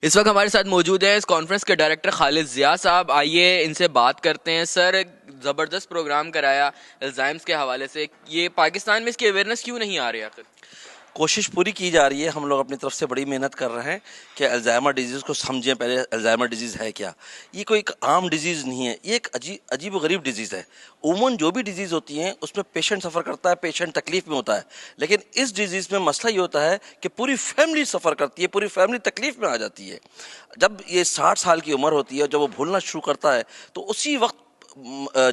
اس وقت ہمارے ساتھ موجود ہیں اس کانفرنس کے ڈائریکٹر خالد ضیاء صاحب. آئیے ان سے بات کرتے ہیں. سر، ایک زبردست پروگرام کرایا الزائمز کے حوالے سے. یہ پاکستان میں اس کی اویئرنیس کیوں نہیں آ رہی آخر؟ کوشش پوری کی جا رہی ہے. ہم لوگ اپنی طرف سے بڑی محنت کر رہے ہیں کہ الزائمر ڈیزیز کو سمجھیں. پہلے الزائمر ڈیزیز ہے کیا؟ یہ کوئی ایک عام ڈیزیز نہیں ہے، یہ ایک عجیب و غریب ڈیزیز ہے. عموماً جو بھی ڈیزیز ہوتی ہیں اس میں پیشنٹ سفر کرتا ہے، پیشنٹ تکلیف میں ہوتا ہے، لیکن اس ڈیزیز میں مسئلہ یہ ہوتا ہے کہ پوری فیملی سفر کرتی ہے، پوری فیملی تکلیف میں آ جاتی ہے. جب یہ 60 سال کی عمر ہوتی ہے، جب وہ بھولنا شروع کرتا ہے، تو اسی وقت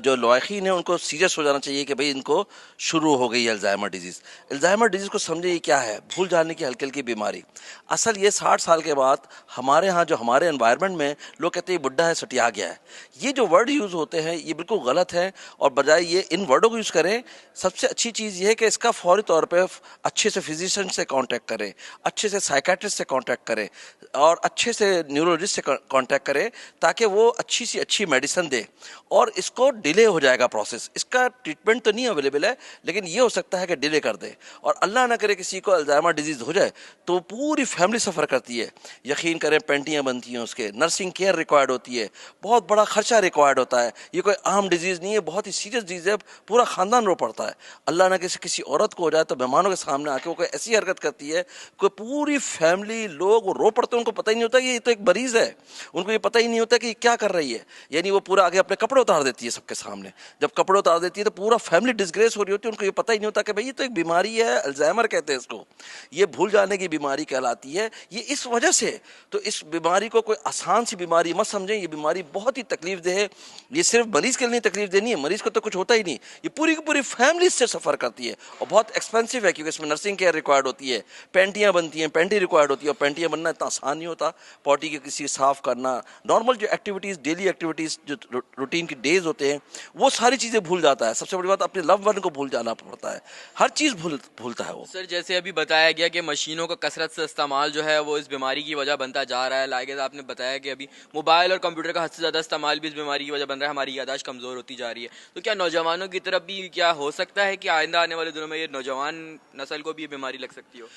جو لائقین ہیں ان کو سیریس ہو جانا چاہیے کہ بھئی ان کو شروع ہو گئی ہے الزائمر ڈیزیز. الزائمر ڈیزیز کو سمجھے یہ کیا ہے؟ بھول جانے کی ہلکی ہلکی بیماری. اصل یہ 60 سال کے بعد ہمارے ہاں جو ہمارے انوائرمنٹ میں لوگ کہتے ہیں یہ بڈھا ہے، سٹیا گیا ہے. یہ جو ورڈ یوز ہوتے ہیں یہ بالکل غلط ہے، اور بجائے یہ ان ورڈوں کو یوز کریں، سب سے اچھی چیز یہ ہے کہ اس کا فوری طور پہ اچھے سے فزیشین سے کانٹیکٹ کریں، اچھے سے سائیکیٹرسٹ سے کانٹیکٹ کریں، اور اچھے سے نیورولوجسٹ سے کانٹیکٹ کریں، تاکہ وہ اچھی سی اچھی میڈیسن دے. اور اس کو ڈیلے ہو جائے گا پروسیس. اس کا ٹریٹمنٹ تو نہیں اویلیبل ہے، لیکن یہ ہو سکتا ہے کہ ڈیلے کر دے. اور اللہ نہ کرے کسی کو الزائمر ڈیزیز ہو جائے تو پوری فیملی سفر کرتی ہے. یقین کریں پینٹیاں بنتی ہیں، اس کے نرسنگ کیئر ریکوائرڈ ہوتی ہے، بہت بڑا خرچہ ریکوائرڈ ہوتا ہے. یہ کوئی عام ڈیزیز نہیں ہے، بہت ہی سیریس ڈیزیز ہے، پورا خاندان رو پڑتا ہے. اللہ نہ کسی عورت کو ہو جائے تو مہمانوں کے سامنے آ کے وہ کوئی ایسی حرکت کرتی ہے کہ پوری فیملی لوگ وہ رو پڑتے ہیں. ان کو پتہ ہی نہیں ہوتا کہ یہ تو ایک مریض ہے، ان کو یہ پتہ ہی نہیں ہوتا کہ یہ کیا کر رہی ہے. یعنی وہ پورا آگے اپنے کپڑے اتار دیتی ہے سب کے سامنے. جب کپڑے اتار دیتی ہے تو پورا فیملی ڈسگریس ہو رہی ہوتی ہے. ان کو یہ پتہ ہی نہیں ہوتا کہ بھئی یہ تو ایک بیماری ہے، الزائمر کہتے ہیں اس کو. یہ بھول جانے کی بیماری کہلاتی ہے. یہ اس وجہ سے تو اس بیماری کو کوئی آسان سی بیماری مت سمجھیں. یہ بیماری بہت ہی تکلیف دہ ہے. یہ صرف مریض کے لیے تکلیف دہ نہیں ہے، مریض کو تو کچھ ہوتا ہی نہیں، یہ پوری کی پوری فیملی اس سے سفر کرتی ہے. اور بہت ایکسپینسو ہے کیونکہ اس میں نرسنگ کیئر ریکوائرڈ ہوتی ہے، پینٹیاں بنتی ہیں، پینٹی ریکوائرڈ ہوتی ہے. اور پینٹیاں بننا اتنا آسان نہیں ہوتا. پوٹی کے کسی صاف کرنا، نارمل جو ایکٹیویٹیز، ڈیلی ایکٹیویٹیز جو روٹین کی ڈیز ہوتے ہیں، وہ ساری چیزیں بھول جاتا ہے. سب سے بڑی بات اپنے لو ون کو بھول جانا پڑتا ہے. ہر چیز بھولتا ہے وہ. سر، جیسے ابھی بتایا گیا کہ مشینوں کا کثرت سے استعمال جو ہے وہ اس بیماری کی وجہ بنتا جا رہا ہے. لائک آپ نے بتایا کہ ابھی موبائل اور کمپیوٹر کا حد سے زیادہ استعمال بھی اس بیماری کی وجہ بن رہا ہے. ہماری یادداشت کمزور ہوتی جا رہی ہے. تو کیا نوجوانوں کی طرف بھی کیا ہو سکتا ہے کہ آئندہ آنے والے دنوں میں یہ نوجوان نسل کو بھی یہ بیماری لگ سکتی ہو؟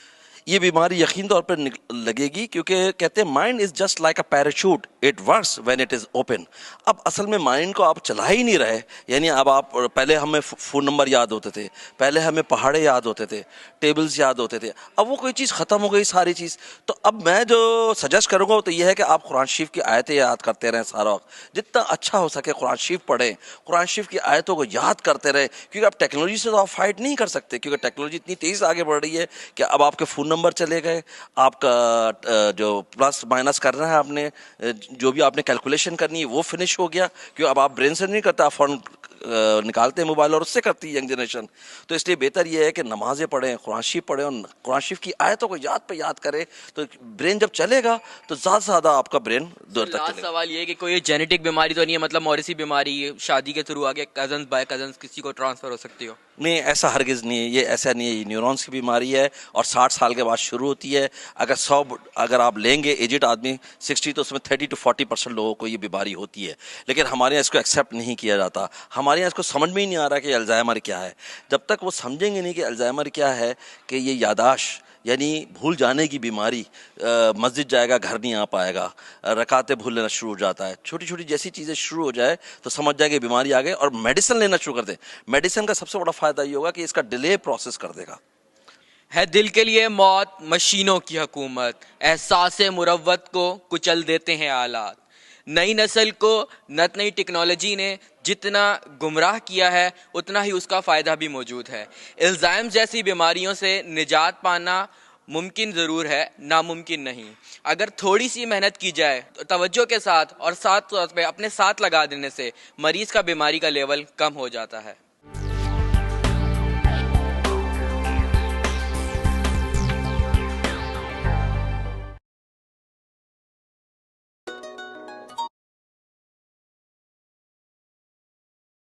یہ بیماری یقین طور پر لگے گی، کیونکہ کہتے ہیں mind is just like a parachute, it works when it is open. اب اصل میں مائنڈ کو آپ چلا ہی نہیں رہے. یعنی اب آپ پہلے ہمیں فون نمبر یاد ہوتے تھے، پہلے ہمیں پہاڑے یاد ہوتے تھے، ٹیبلز یاد ہوتے تھے. اب وہ کوئی چیز ختم ہو گئی ساری چیز. تو اب میں جو سجیسٹ کروں گا تو یہ ہے کہ آپ قرآن شریف کی آیتیں یاد کرتے رہیں سارا وقت. جتنا اچھا ہو سکے قرآن شریف پڑھیں، قرآن شریف کی آیتوں کو یاد کرتے رہیں. کیونکہ اب ٹیکنالوجی سے تو آپ فائٹ نہیں کر سکتے، کیونکہ ٹیکنالوجی اتنی تیز آگے بڑھ رہی ہے کہ اب آپ کے فون نمبر چلے گئے، آپ کا جو پلس مائنس کرنا ہے، آپ نے جو بھی آپ نے کیلکولیشن کرنی ہے وہ فنش ہو گیا. کیوں اب آپ برین سے نہیں کرتے، آپ فوراً نکالتے ہیں موبائل اور اس سے کرتی ہے ینگ جنریشن. تو اس لیے بہتر یہ ہے کہ نمازیں پڑھیں، قرآن شریف پڑھیں، اور قرآن شریف کی آیتوں کو یاد پہ یاد کریں. تو برین جب چلے گا تو زیادہ سے زیادہ آپ کا برین دور تک لاسٹ چلے گا. سوال یہ کہ کوئی جینیٹک بیماری تو نہیں ہے، مطلب موریثی بیماری شادی کے تھرو آگے کزنز بائی کزنز کسی کو ٹرانسفر ہو سکتی ہو؟ نہیں، ایسا ہرگز نہیں ہے. یہ ایسا نہیں ہے. یہ نیورونس کی بیماری ہے اور 60 سال کے بعد شروع ہوتی ہے. اگر آپ لیں گے ایجڈ آدمی 60، تو اس میں 30 to 40% لوگوں کو یہ بیماری ہوتی ہے. لیکن ہمارے یہاں اس کو ایکسیپٹ نہیں کیا جاتا. ہمارے یہاں اس کو سمجھ میں ہی نہیں آ رہا کہ الزائمر کیا ہے. جب تک وہ سمجھیں گے نہیں کہ الزائمر کیا ہے، کہ یہ یاداشت یعنی بھول جانے کی بیماری، مسجد جائے گا گھر نہیں آ پائے گا، رکعتیں بھول لینا شروع ہو جاتا ہے. چھوٹی چھوٹی جیسی چیزیں شروع ہو جائے تو سمجھ جائے کہ بیماری آ گئی اور میڈیسن لینا شروع کر دیں. میڈیسن کا سب سے بڑا فائدہ یہ ہوگا کہ اس کا ڈیلے پروسیس کر دے گا. ہے دل کے لیے موت مشینوں کی حکومت، احساس مروت کو کچل دیتے ہیں آلات. نئی نسل کو نئی ٹیکنالوجی نے جتنا گمراہ کیا ہے اتنا ہی اس کا فائدہ بھی موجود ہے. الزائم جیسی بیماریوں سے نجات پانا ممکن ضرور ہے، ناممکن نہیں. اگر تھوڑی سی محنت کی جائے تو توجہ کے ساتھ اور ساتھ پہ اپنے ساتھ لگا دینے سے مریض کا بیماری کا لیول کم ہو جاتا ہے.